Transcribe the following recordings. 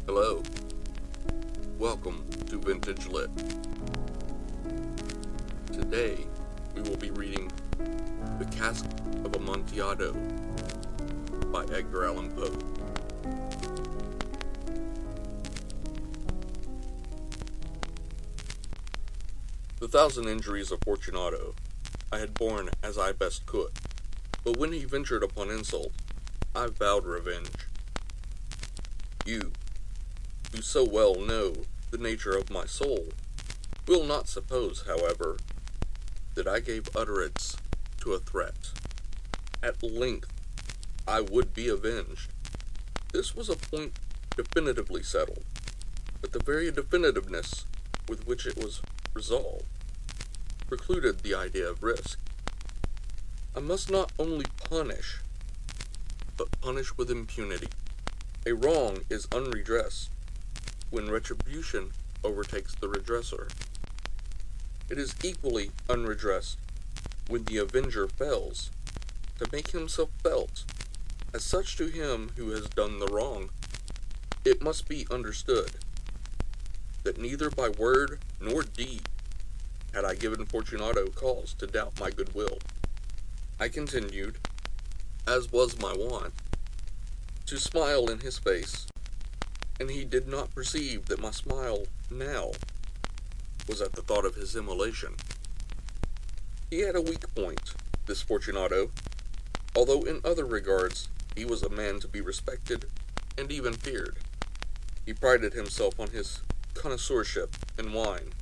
Hello. Welcome to Vintage Lit. Today, we will be reading The Cask of Amontillado by Edgar Allan Poe. The 1,000 injuries of Fortunato I had borne as I best could, but when he ventured upon insult, I vowed revenge. You, who so well know the nature of my soul, will not suppose, however, that I gave utterance to a threat. At length, I would be avenged. This was a point definitively settled, but the very definitiveness with which it was resolved precluded the idea of risk. I must not only punish, but punish with impunity. A wrong is unredressed when retribution overtakes the redresser. It is equally unredressed when the avenger fails to make himself felt. As such to him who has done the wrong, it must be understood that neither by word nor deed had I given Fortunato cause to doubt my goodwill. I continued, as was my wont, to smile in his face, and he did not perceive that my smile now was at the thought of his immolation. He had a weak point, this Fortunato, although in other regards he was a man to be respected and even feared. He prided himself on his connoisseurship in wine.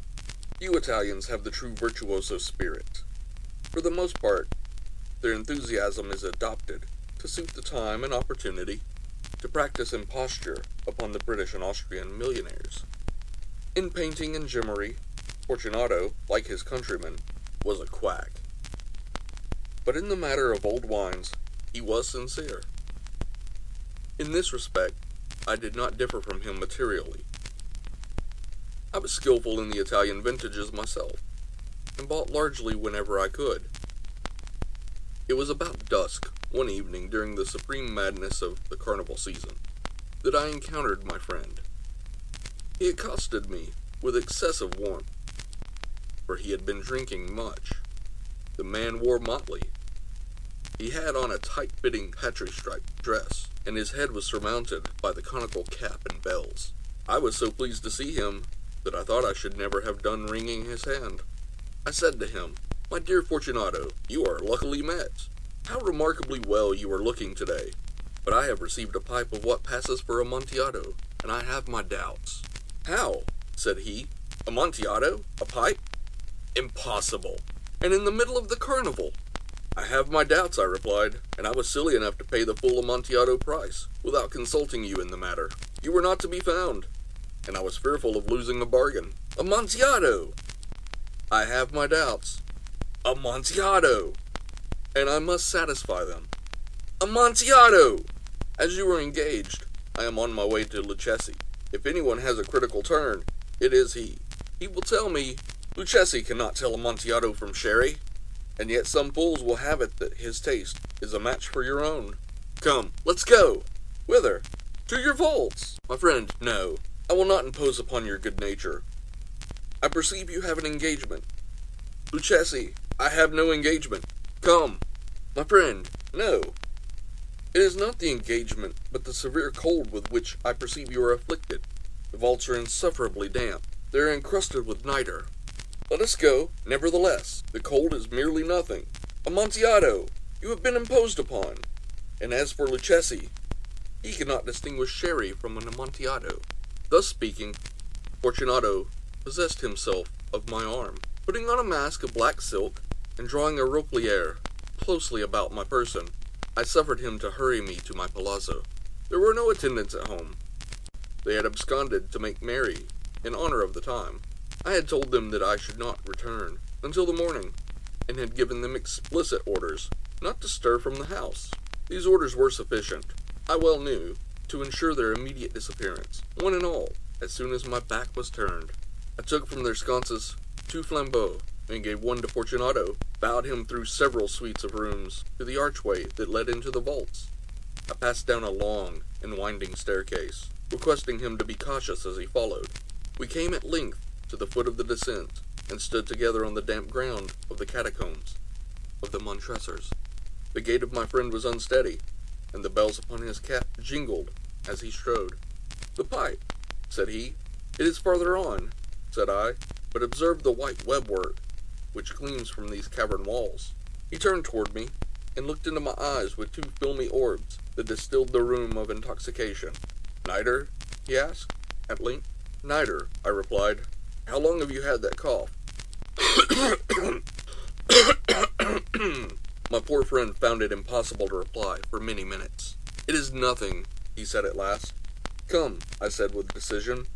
Few Italians have the true virtuoso spirit. For the most part, their enthusiasm is adopted to suit the time and opportunity to practice imposture upon the British and Austrian millionaires. In painting and gimmery, Fortunato, like his countrymen, was a quack. But in the matter of old wines, he was sincere. In this respect, I did not differ from him materially. I was skillful in the Italian vintages myself, and bought largely whenever I could. It was about dusk, one evening during the supreme madness of the carnival season, that I encountered my friend. He accosted me with excessive warmth, for he had been drinking much. The man wore motley. He had on a tight-fitting patchy-striped dress, and his head was surmounted by the conical cap and bells. I was so pleased to see him that I thought I should never have done wringing his hand. I said to him, "My dear Fortunato, you are luckily met. How remarkably well you are looking today. But I have received a pipe of what passes for Amontillado, and I have my doubts." "How?" said he. "Amontillado? A pipe? Impossible! And in the middle of the carnival!" "I have my doubts," I replied, "and I was silly enough to pay the full Amontillado price, without consulting you in the matter. You were not to be found, and I was fearful of losing the bargain." "Amontillado!" "I have my doubts." "Amontillado!" "And I must satisfy them." "Amontillado!" "As you are engaged, I am on my way to Lucchesi. If anyone has a critical turn, it is he. He will tell me, Lucchesi cannot tell Amontillado from sherry, and yet some fools will have it that his taste is a match for your own. Come, let's go." "Whither?" "To your vaults." "My friend, no. I will not impose upon your good nature. I perceive you have an engagement." "Lucchesi, I have no engagement. Come." "My friend, no. It is not the engagement, but the severe cold with which I perceive you are afflicted. The vaults are insufferably damp. They are encrusted with nitre. Let us go, nevertheless. The cold is merely nothing. Amontillado, you have been imposed upon. And as for Lucchesi, he cannot distinguish sherry from an Amontillado." Thus speaking, Fortunato possessed himself of my arm. Putting on a mask of black silk, and drawing a roquelier closely about my person, I suffered him to hurry me to my palazzo. There were no attendants at home. They had absconded to make merry in honor of the time. I had told them that I should not return until the morning, and had given them explicit orders not to stir from the house. These orders were sufficient, I well knew, to ensure their immediate disappearance, one and all, as soon as my back was turned. I took from their sconces 2 flambeaux, and gave one to Fortunato, bowed him through several suites of rooms to the archway that led into the vaults. I passed down a long and winding staircase, requesting him to be cautious as he followed. We came at length to the foot of the descent, and stood together on the damp ground of the catacombs of the Montressors. The gait of my friend was unsteady, and the bells upon his cap jingled as he strode. "The pipe," said he. "It is farther on," said I, "but observe the white webwork which gleams from these cavern walls." He turned toward me, and looked into my eyes with two filmy orbs that distilled the rheum of intoxication. "Niter?" he asked, at length. "Niter," I replied. "How long have you had that cough?" My poor friend found it impossible to reply for many minutes. "It is nothing," he said at last. "Come," I said with decision,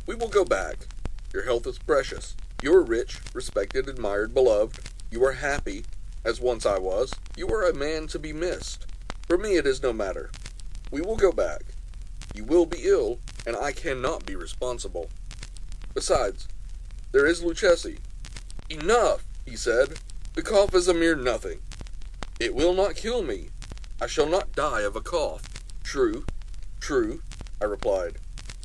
"we will go back. Your health is precious. You are rich, respected, admired, beloved. You are happy, as once I was. You are a man to be missed. For me it is no matter. We will go back. You will be ill, and I cannot be responsible. Besides, there is Lucchesi." "Enough," he said. "The cough is a mere nothing. It will not kill me. I shall not die of a cough." "True, true," I replied.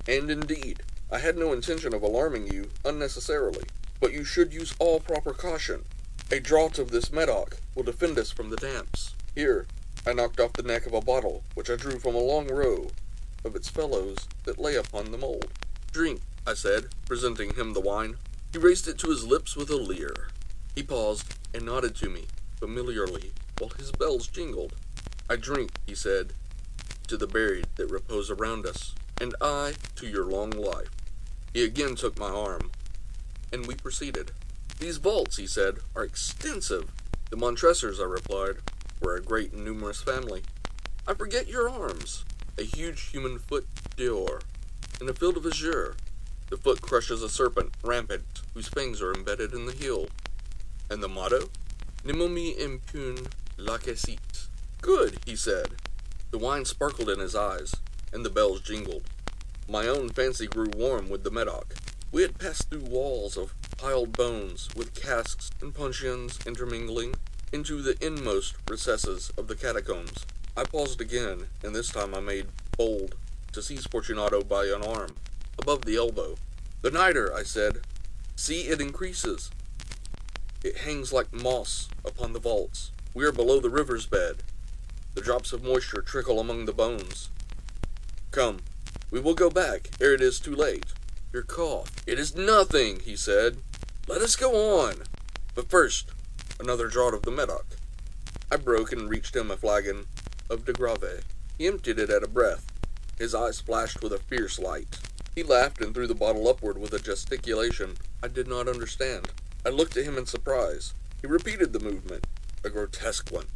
"And indeed, I had no intention of alarming you unnecessarily, but you should use all proper caution. A draught of this Medoc will defend us from the damps. Here," I knocked off the neck of a bottle which I drew from a long row of its fellows that lay upon the mold. "Drink," I said, presenting him the wine. He raised it to his lips with a leer. He paused and nodded to me familiarly while his bells jingled. "I drink," he said, "to the buried that repose around us, and I to your long life." He again took my arm, and we proceeded. "These vaults," he said, "are extensive." "The Montressors," I replied, "were a great and numerous family." "I forget your arms." "A huge human foot d'or, in a field of azure. The foot crushes a serpent rampant, whose fangs are embedded in the heel." "And the motto?" "Nemo me impune lacessit." "Good," he said. The wine sparkled in his eyes, and the bells jingled. My own fancy grew warm with the Medoc. We had passed through walls of piled bones, with casks and puncheons intermingling, into the inmost recesses of the catacombs. I paused again, and this time I made bold to seize Fortunato by an arm, above the elbow. "The niter," I said. "See, it increases. It hangs like moss upon the vaults. We are below the river's bed. The drops of moisture trickle among the bones. Come, we will go back ere it is too late. Your cough." "It is nothing," he said. "Let us go on. But first, another draught of the Medoc." I broke and reached him a flagon of de Grave. He emptied it at a breath. His eyes flashed with a fierce light. He laughed and threw the bottle upward with a gesticulation I did not understand. I looked at him in surprise. He repeated the movement, a grotesque one.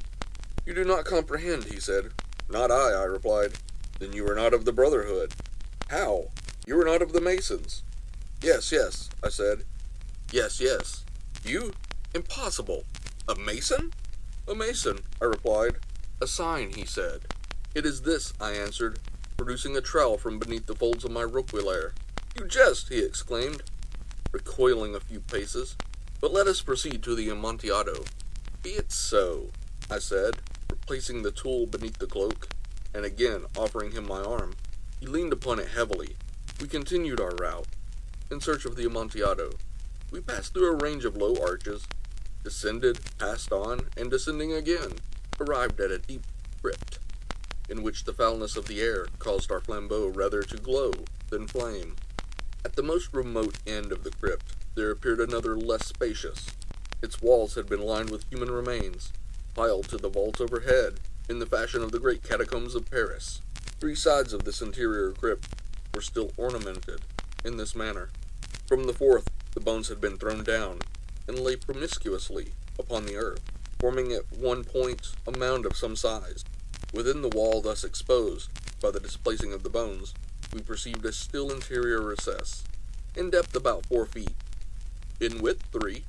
"You do not comprehend," he said. "Not I," I replied. "Then you are not of the Brotherhood." "How? You are not of the Masons?" Yes, I said. Yes. "You? Impossible. A Mason?" "A Mason," I replied. "A sign," he said. "It is this," I answered, producing a trowel from beneath the folds of my roquelaire. "You jest," he exclaimed, recoiling a few paces. "But let us proceed to the Amontillado." "Be it so," I said, replacing the tool beneath the cloak, and again offering him my arm. He leaned upon it heavily. We continued our route, in search of the Amontillado. We passed through a range of low arches, descended, passed on, and descending again, arrived at a deep crypt, in which the foulness of the air caused our flambeau rather to glow than flame. At the most remote end of the crypt there appeared another less spacious. Its walls had been lined with human remains, piled to the vault overhead, in the fashion of the great catacombs of Paris. 3 sides of this interior crypt were still ornamented in this manner. From the 4th, the bones had been thrown down, and lay promiscuously upon the earth, forming at one point a mound of some size. Within the wall thus exposed, by the displacing of the bones, we perceived a still interior recess, in depth about 4 feet, in width 3,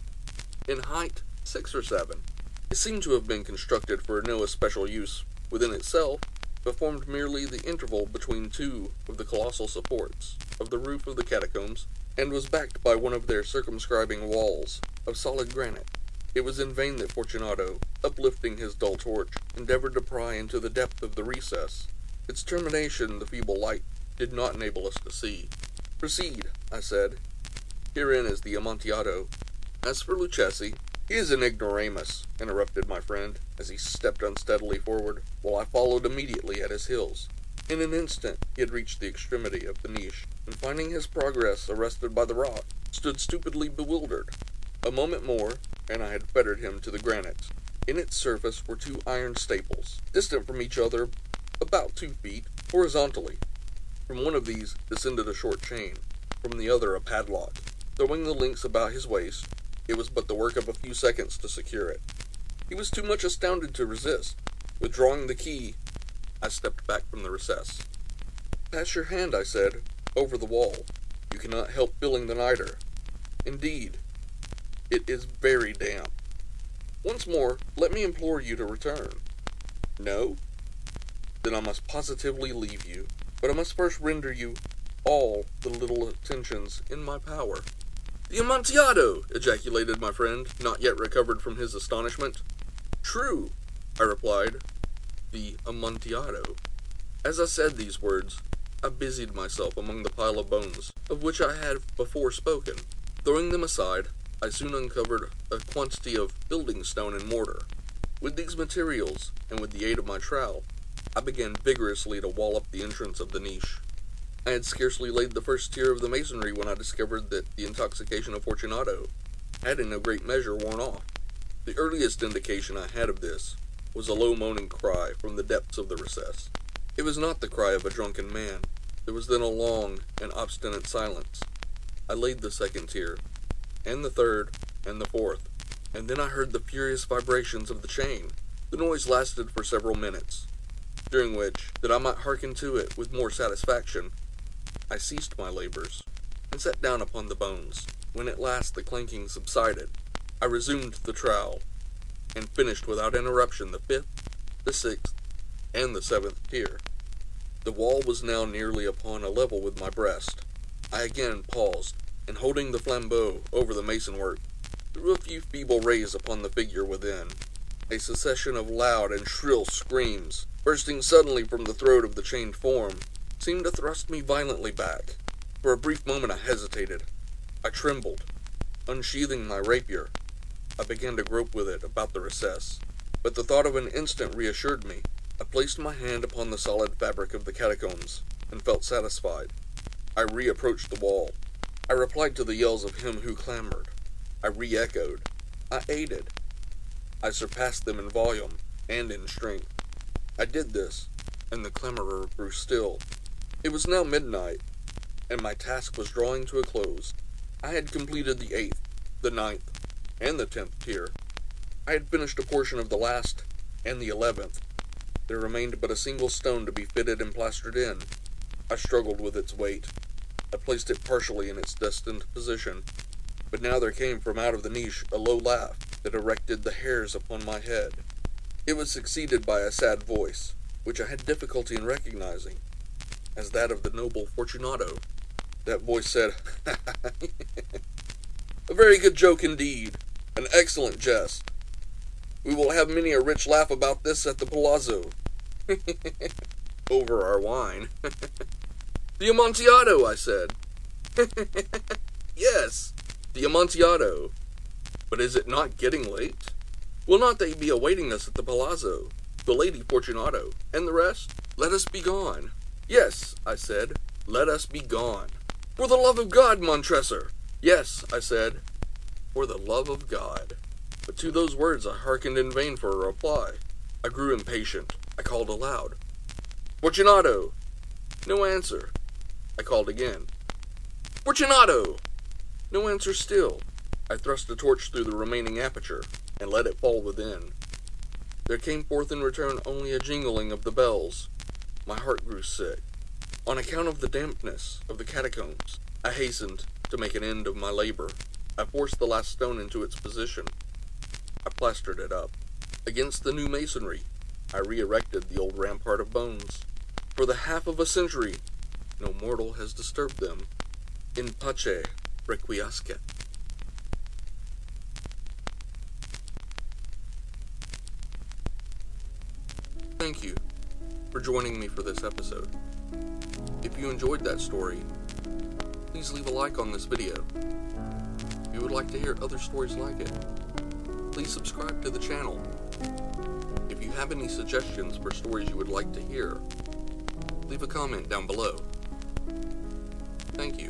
in height 6 or 7. It seemed to have been constructed for no especial use within itself, but formed merely the interval between 2 of the colossal supports of the roof of the catacombs, and was backed by one of their circumscribing walls of solid granite. It was in vain that Fortunato, uplifting his dull torch, endeavored to pry into the depth of the recess. Its termination the feeble light did not enable us to see. "Proceed," I said. "Herein is the Amontillado. As for Lucchesi, he is an ignoramus," interrupted my friend, as he stepped unsteadily forward, while I followed immediately at his heels. In an instant he had reached the extremity of the niche, and finding his progress arrested by the rock, stood stupidly bewildered. A moment more, and I had fettered him to the granite. In its surface were two iron staples, distant from each other about 2 feet, horizontally. From one of these descended a short chain, from the other a padlock. Throwing the links about his waist, it was but the work of a few seconds to secure it. He was too much astounded to resist. Withdrawing the key, I stepped back from the recess. "Pass your hand," I said, "over the wall. You cannot help feeling the niter. Indeed, it is very damp. Once more, let me implore you to return." "No? Then I must positively leave you. But I must first render you all the little attentions in my power." "The Amontillado!" ejaculated my friend, not yet recovered from his astonishment. "True," I replied, "the Amontillado." As I said these words, I busied myself among the pile of bones, of which I had before spoken. Throwing them aside, I soon uncovered a quantity of building stone and mortar. With these materials, and with the aid of my trowel, I began vigorously to wall up the entrance of the niche. I had scarcely laid the first tier of the masonry when I discovered that the intoxication of Fortunato had in a great measure worn off. The earliest indication I had of this was a low moaning cry from the depths of the recess. It was not the cry of a drunken man. There was then a long and obstinate silence. I laid the second tier, and the third, and the fourth, and then I heard the furious vibrations of the chain. The noise lasted for several minutes, during which, that I might hearken to it with more satisfaction, I ceased my labors, and sat down upon the bones. When at last the clanking subsided, I resumed the trowel, and finished without interruption the 5th, the 6th, and the 7th tier. The wall was now nearly upon a level with my breast. I again paused, and holding the flambeau over the masonwork, threw a few feeble rays upon the figure within. A succession of loud and shrill screams, bursting suddenly from the throat of the chained form, seemed to thrust me violently back. For a brief moment I hesitated. I trembled. Unsheathing my rapier, I began to grope with it about the recess, but the thought of an instant reassured me. I placed my hand upon the solid fabric of the catacombs, and felt satisfied. I re-approached the wall. I replied to the yells of him who clamored. I re-echoed. I aided. I surpassed them in volume and in strength. I did this, and the clamorer grew still. It was now midnight, and my task was drawing to a close. I had completed the 8th, the 9th, and the 10th tier. I had finished a portion of the last and the 11th. There remained but a single stone to be fitted and plastered in. I struggled with its weight. I placed it partially in its destined position, but now there came from out of the niche a low laugh that erected the hairs upon my head. It was succeeded by a sad voice, which I had difficulty in recognizing as that of the noble Fortunato. That voice said, "A very good joke indeed, an excellent jest. We will have many a rich laugh about this at the palazzo." Over our wine. "The Amontillado," I said. "Yes, the Amontillado. But is it not getting late? Will not they be awaiting us at the palazzo, the Lady Fortunato, and the rest? Let us be gone." "Yes," I said, "let us be gone." "For the love of God, Montressor!" "Yes," I said, "for the love of God." But to those words I hearkened in vain for a reply. I grew impatient. I called aloud, "Fortunato!" No answer. I called again, "Fortunato!" No answer still. I thrust a torch through the remaining aperture, and let it fall within. There came forth in return only a jingling of the bells. My heart grew sick. On account of the dampness of the catacombs, I hastened to make an end of my labor. I forced the last stone into its position. I plastered it up. Against the new masonry, I re-erected the old rampart of bones. For the half of a century, no mortal has disturbed them. In pace requiescat. Thank you for joining me for this episode. If If you enjoyed that story, please leave a like on this video. If you would like to hear other stories like it, please subscribe to the channel. If you have any suggestions for stories you would like to hear, leave a comment down below. Thank you.